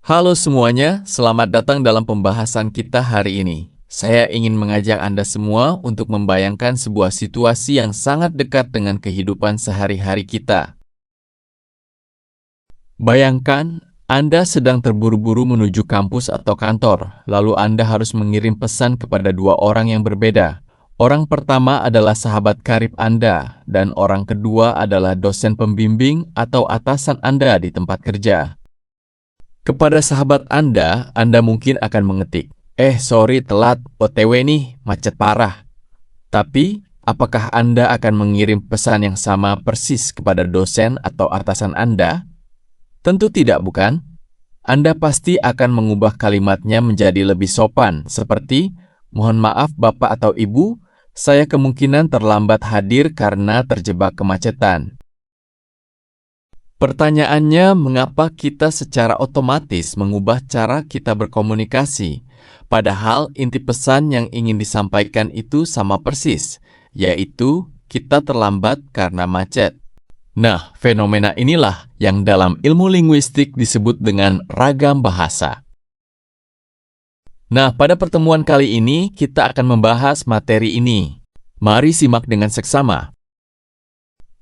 Halo semuanya, selamat datang dalam pembahasan kita hari ini. Saya ingin mengajak Anda semua untuk membayangkan sebuah situasi yang sangat dekat dengan kehidupan sehari-hari kita. Bayangkan, Anda sedang terburu-buru menuju kampus atau kantor, lalu Anda harus mengirim pesan kepada dua orang yang berbeda. Orang pertama adalah sahabat karib Anda, dan orang kedua adalah dosen pembimbing atau atasan Anda di tempat kerja. Kepada sahabat Anda mungkin akan mengetik, sorry telat, OTW nih, macet parah. Tapi, apakah Anda akan mengirim pesan yang sama persis kepada dosen atau atasan Anda? Tentu tidak, bukan? Anda pasti akan mengubah kalimatnya menjadi lebih sopan, seperti, mohon maaf Bapak atau Ibu, saya kemungkinan terlambat hadir karena terjebak kemacetan. Pertanyaannya, mengapa kita secara otomatis mengubah cara kita berkomunikasi? Padahal inti pesan yang ingin disampaikan itu sama persis, yaitu kita terlambat karena macet. Nah, fenomena inilah yang dalam ilmu linguistik disebut dengan ragam bahasa. Nah, pada pertemuan kali ini kita akan membahas materi ini. Mari simak dengan seksama.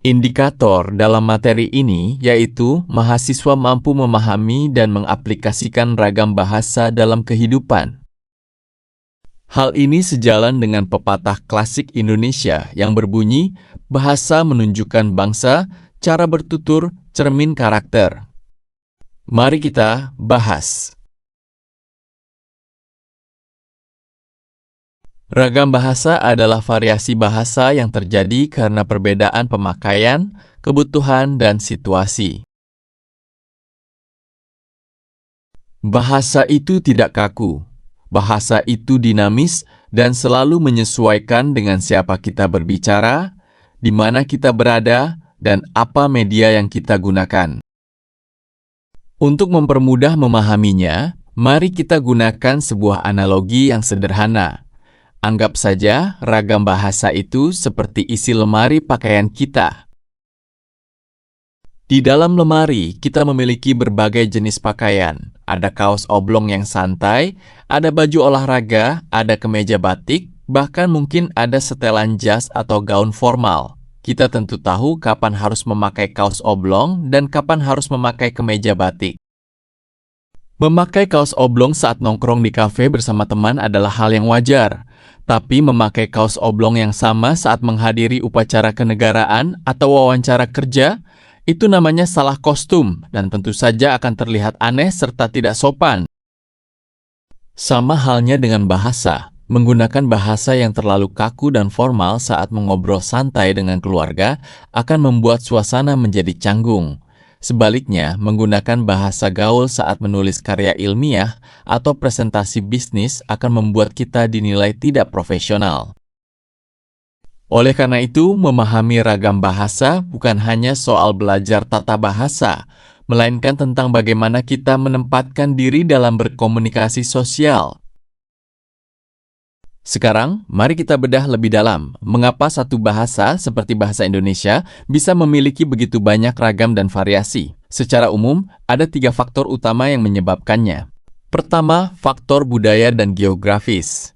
Indikator dalam materi ini yaitu mahasiswa mampu memahami dan mengaplikasikan ragam bahasa dalam kehidupan. Hal ini sejalan dengan pepatah klasik Indonesia yang berbunyi, bahasa menunjukkan bangsa, cara bertutur cermin karakter. Mari kita bahas. Ragam bahasa adalah variasi bahasa yang terjadi karena perbedaan pemakaian, kebutuhan, dan situasi. Bahasa itu tidak kaku. Bahasa itu dinamis dan selalu menyesuaikan dengan siapa kita berbicara, di mana kita berada, dan apa media yang kita gunakan. Untuk mempermudah memahaminya, mari kita gunakan sebuah analogi yang sederhana. Anggap saja ragam bahasa itu seperti isi lemari pakaian kita. Di dalam lemari, kita memiliki berbagai jenis pakaian. Ada kaos oblong yang santai, ada baju olahraga, ada kemeja batik, bahkan mungkin ada setelan jas atau gaun formal. Kita tentu tahu kapan harus memakai kaos oblong dan kapan harus memakai kemeja batik. Memakai kaos oblong saat nongkrong di kafe bersama teman adalah hal yang wajar. Tapi memakai kaos oblong yang sama saat menghadiri upacara kenegaraan atau wawancara kerja, itu namanya salah kostum dan tentu saja akan terlihat aneh serta tidak sopan. Sama halnya dengan bahasa. Menggunakan bahasa yang terlalu kaku dan formal saat mengobrol santai dengan keluarga akan membuat suasana menjadi canggung. Sebaliknya, menggunakan bahasa gaul saat menulis karya ilmiah atau presentasi bisnis akan membuat kita dinilai tidak profesional. Oleh karena itu, memahami ragam bahasa bukan hanya soal belajar tata bahasa, melainkan tentang bagaimana kita menempatkan diri dalam berkomunikasi sosial. Sekarang, mari kita bedah lebih dalam. Mengapa satu bahasa seperti bahasa Indonesia bisa memiliki begitu banyak ragam dan variasi? Secara umum, ada 3 faktor utama yang menyebabkannya. Pertama, faktor budaya dan geografis.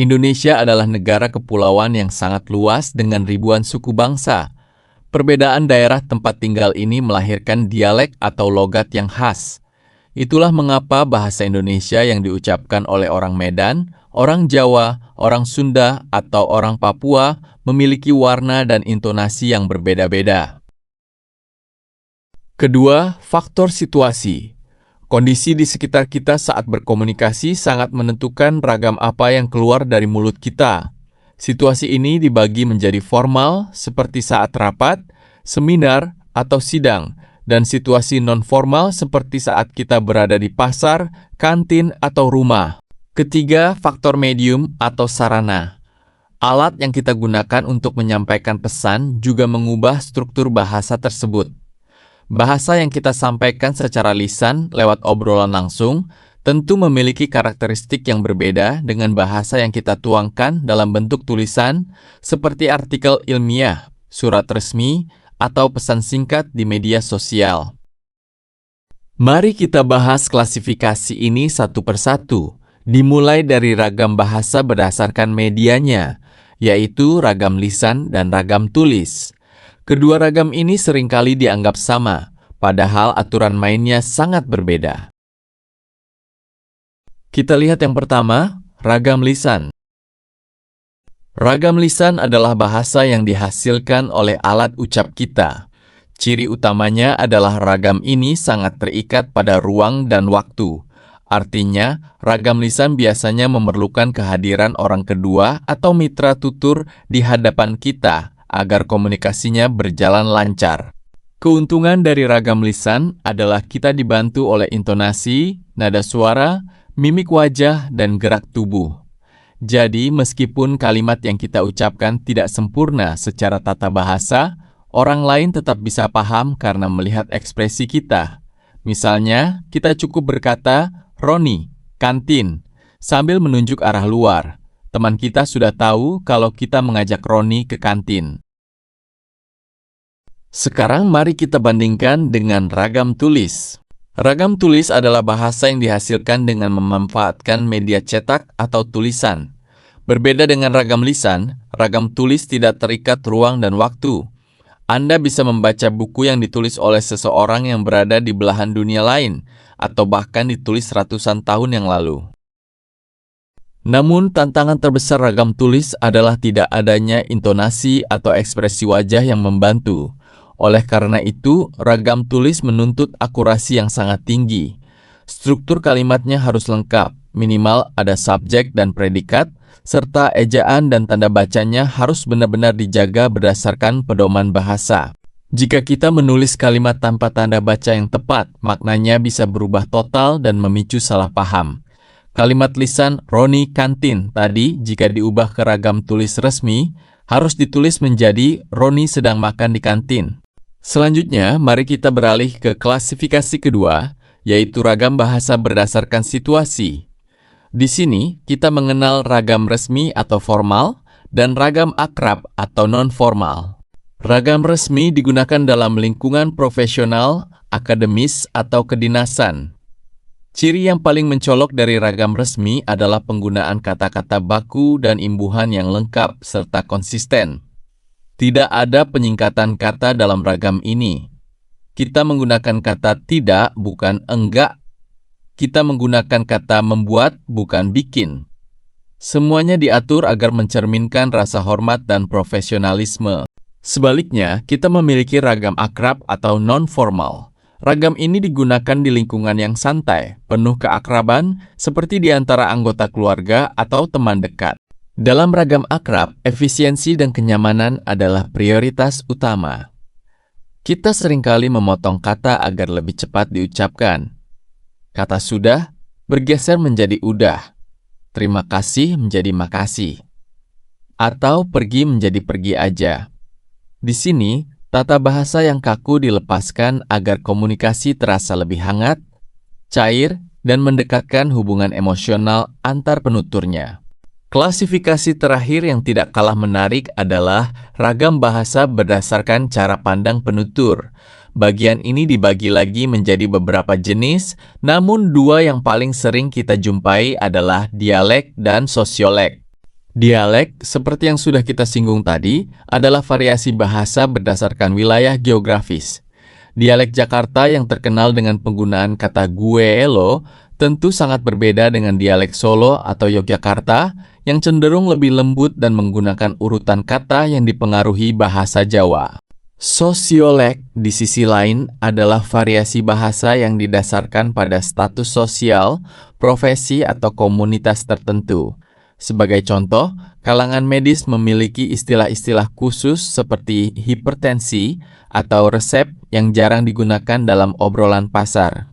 Indonesia adalah negara kepulauan yang sangat luas dengan ribuan suku bangsa. Perbedaan daerah tempat tinggal ini melahirkan dialek atau logat yang khas. Itulah mengapa bahasa Indonesia yang diucapkan oleh orang Medan, orang Jawa, orang Sunda, atau orang Papua memiliki warna dan intonasi yang berbeda-beda. Kedua, faktor situasi. Kondisi di sekitar kita saat berkomunikasi sangat menentukan ragam apa yang keluar dari mulut kita. Situasi ini dibagi menjadi formal, seperti saat rapat, seminar, atau sidang, dan situasi non-formal seperti saat kita berada di pasar, kantin, atau rumah. Ketiga, faktor medium atau sarana. Alat yang kita gunakan untuk menyampaikan pesan juga mengubah struktur bahasa tersebut. Bahasa yang kita sampaikan secara lisan lewat obrolan langsung tentu memiliki karakteristik yang berbeda dengan bahasa yang kita tuangkan dalam bentuk tulisan seperti artikel ilmiah, surat resmi, atau pesan singkat di media sosial. Mari kita bahas klasifikasi ini satu persatu, dimulai dari ragam bahasa berdasarkan medianya, yaitu ragam lisan dan ragam tulis. Kedua ragam ini seringkali dianggap sama, padahal aturan mainnya sangat berbeda. Kita lihat yang pertama, ragam lisan. Ragam lisan adalah bahasa yang dihasilkan oleh alat ucap kita. Ciri utamanya adalah ragam ini sangat terikat pada ruang dan waktu. Artinya, ragam lisan biasanya memerlukan kehadiran orang kedua atau mitra tutur di hadapan kita agar komunikasinya berjalan lancar. Keuntungan dari ragam lisan adalah kita dibantu oleh intonasi, nada suara, mimik wajah, dan gerak tubuh. Jadi, meskipun kalimat yang kita ucapkan tidak sempurna secara tata bahasa, orang lain tetap bisa paham karena melihat ekspresi kita. Misalnya, kita cukup berkata, "Roni, kantin," sambil menunjuk arah luar. Teman kita sudah tahu kalau kita mengajak Roni ke kantin. Sekarang mari kita bandingkan dengan ragam tulis. Ragam tulis adalah bahasa yang dihasilkan dengan memanfaatkan media cetak atau tulisan. Berbeda dengan ragam lisan, ragam tulis tidak terikat ruang dan waktu. Anda bisa membaca buku yang ditulis oleh seseorang yang berada di belahan dunia lain, atau bahkan ditulis ratusan tahun yang lalu. Namun, tantangan terbesar ragam tulis adalah tidak adanya intonasi atau ekspresi wajah yang membantu. Oleh karena itu, ragam tulis menuntut akurasi yang sangat tinggi. Struktur kalimatnya harus lengkap, minimal ada subjek dan predikat, serta ejaan dan tanda bacanya harus benar-benar dijaga berdasarkan pedoman bahasa. Jika kita menulis kalimat tanpa tanda baca yang tepat, maknanya bisa berubah total dan memicu salah paham. Kalimat lisan Roni kantin tadi, jika diubah ke ragam tulis resmi, harus ditulis menjadi Roni sedang makan di kantin. Selanjutnya, mari kita beralih ke klasifikasi kedua, yaitu ragam bahasa berdasarkan situasi. Di sini, kita mengenal ragam resmi atau formal dan ragam akrab atau non-formal. Ragam resmi digunakan dalam lingkungan profesional, akademis, atau kedinasan. Ciri yang paling mencolok dari ragam resmi adalah penggunaan kata-kata baku dan imbuhan yang lengkap serta konsisten. Tidak ada penyingkatan kata dalam ragam ini. Kita menggunakan kata tidak, bukan enggak. Kita menggunakan kata membuat, bukan bikin. Semuanya diatur agar mencerminkan rasa hormat dan profesionalisme. Sebaliknya, kita memiliki ragam akrab atau non-formal. Ragam ini digunakan di lingkungan yang santai, penuh keakraban, seperti di antara anggota keluarga atau teman dekat. Dalam ragam akrab, efisiensi dan kenyamanan adalah prioritas utama. Kita seringkali memotong kata agar lebih cepat diucapkan. Kata sudah bergeser menjadi udah, terima kasih menjadi makasih, atau pergi menjadi pergi aja. Di sini, tata bahasa yang kaku dilepaskan agar komunikasi terasa lebih hangat, cair, dan mendekatkan hubungan emosional antar penuturnya. Klasifikasi terakhir yang tidak kalah menarik adalah ragam bahasa berdasarkan cara pandang penutur. Bagian ini dibagi lagi menjadi beberapa jenis, namun dua yang paling sering kita jumpai adalah dialek dan sosiolek. Dialek, seperti yang sudah kita singgung tadi, adalah variasi bahasa berdasarkan wilayah geografis. Dialek Jakarta yang terkenal dengan penggunaan kata gue, lo, tentu sangat berbeda dengan dialek Solo atau Yogyakarta yang cenderung lebih lembut dan menggunakan urutan kata yang dipengaruhi bahasa Jawa. Sosiolek, di sisi lain, adalah variasi bahasa yang didasarkan pada status sosial, profesi, atau komunitas tertentu. Sebagai contoh, kalangan medis memiliki istilah-istilah khusus seperti hipertensi atau resep yang jarang digunakan dalam obrolan pasar.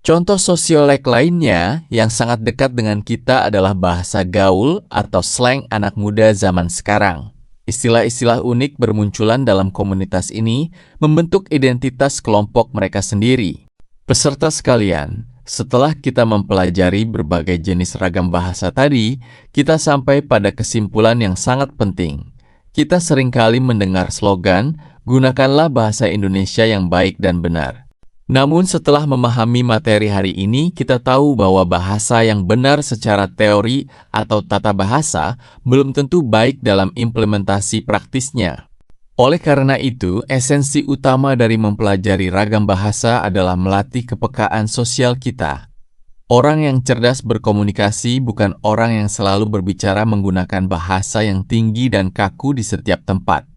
Contoh sosiolek lainnya yang sangat dekat dengan kita adalah bahasa gaul atau slang anak muda zaman sekarang. Istilah-istilah unik bermunculan dalam komunitas ini membentuk identitas kelompok mereka sendiri. Peserta sekalian, setelah kita mempelajari berbagai jenis ragam bahasa tadi, kita sampai pada kesimpulan yang sangat penting. Kita seringkali mendengar slogan, gunakanlah bahasa Indonesia yang baik dan benar. Namun setelah memahami materi hari ini, kita tahu bahwa bahasa yang benar secara teori atau tata bahasa belum tentu baik dalam implementasi praktisnya. Oleh karena itu, esensi utama dari mempelajari ragam bahasa adalah melatih kepekaan sosial kita. Orang yang cerdas berkomunikasi bukan orang yang selalu berbicara menggunakan bahasa yang tinggi dan kaku di setiap tempat.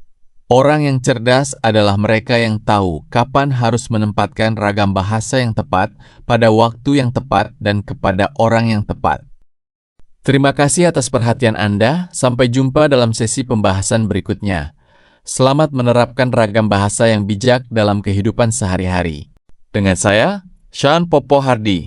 Orang yang cerdas adalah mereka yang tahu kapan harus menempatkan ragam bahasa yang tepat pada waktu yang tepat dan kepada orang yang tepat. Terima kasih atas perhatian Anda. Sampai jumpa dalam sesi pembahasan berikutnya. Selamat menerapkan ragam bahasa yang bijak dalam kehidupan sehari-hari. Dengan saya, Sean Popo Hardy.